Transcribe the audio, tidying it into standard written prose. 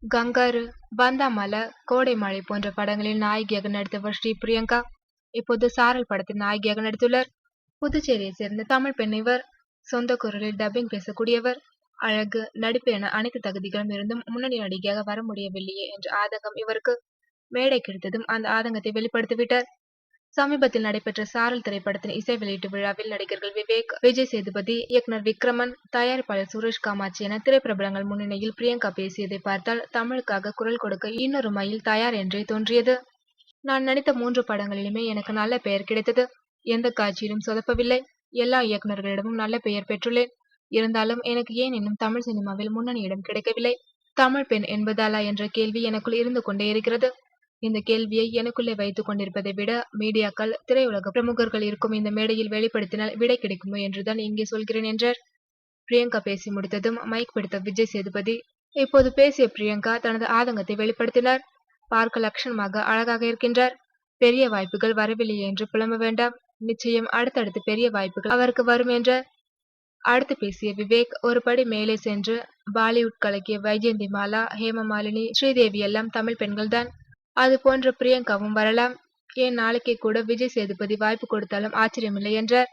Kangaroo, பந்தாமல, கோடை மழை போன்ற படங்களில் நாயகியாக நடித்தவர் ஸ்ரீ பிரியங்கா. இப்போது சாரல் படத்தில் நாயகியாக நடித்துள்ளார். புதுச்சேரியை சேர்ந்த தமிழ் பெண் இவர். சொந்த குரலில் டப்பிங் பேசக்கூடியவர். அழகு, நடிப்பு என அனைத்து தகுதிகளும் இருந்தும் முன்னணி நடிகையாக வர முடியவில்லையே என்ற ஆதங்கம் இவருக்கு. மேடை கிடைத்ததும் அந்த ஆதங்கத்தை வெளிப்படுத்திவிட்டார். சமீபத்தில் நடைபெற்ற சாரல் திரைப்படத்தின் இசை வெளியீட்டு விழாவில் நடிகர்கள் விவேக், விஜய் சேதுபதி, இயக்குனர் விக்ரமன், தயாரிப்பாளர் சுரேஷ் காமாட்சி என திரைப்பிரபலங்கள் முன்னிலையில் பிரியங்கா பேசியதை பார்த்தால் தமிழுக்காக குரல் கொடுக்க இன்னொரு மயில் தயார் என்றே தோன்றியது. நான் நடித்த 3 படங்களிலுமே எனக்கு நல்ல பெயர் கிடைத்தது. எந்த காட்சியிலும் சொதப்பவில்லை. எல்லா இயக்குனர்களிடமும் நல்ல பெயர் பெற்றுள்ளேன். இருந்தாலும் எனக்கு ஏன் இன்னும் தமிழ் சினிமாவில் முன்னணி இடம் கிடைக்கவில்லை? தமிழ் பெண் என்பதாலா என்ற கேள்வி எனக்குள் இருந்து கொண்டே இருக்கிறது. இந்த கேள்வியை எனக்குள்ளே வைத்துக் கொண்டிருப்பதை விட மீடியாக்கள், திரையுலக பிரமுகர்கள் இருக்கும் இந்த மேடையில் வெளிப்படுத்தினால் விடை கிடைக்குமோ என்றுதான் இங்கே சொல்கிறேன் என்றார். பிரியங்கா பேசி முடித்ததும் மைக் பிடித்த விஜய் சேதுபதி. இப்போது பேசிய பிரியங்கா தனது ஆதங்கத்தை வெளிப்படுத்தினார். பார்க்க லட்சணமாக அழகாக இருக்கின்றார். பெரிய வாய்ப்புகள் வரவில்லையே என்று புலம்ப வேண்டாம். நிச்சயம் அடுத்தடுத்து பெரிய வாய்ப்புகள் அவருக்கு வரும் என்றார். அடுத்து பேசிய விவேக் ஒரு படி மேலே சென்று பாலிவுட் கலக்கிய வைஜெயந்தி மாலா, ஹேமமாலினி, ஸ்ரீதேவி எல்லாம் தமிழ் பெண்கள்தான். அது போன்ற பிரியங்காவும் வரலாம். ஏன் நாளைக்கே கூட விஜய் சேதுபதி வாய்ப்பு கொடுத்தாலும் ஆச்சரியமில்லை என்றார்.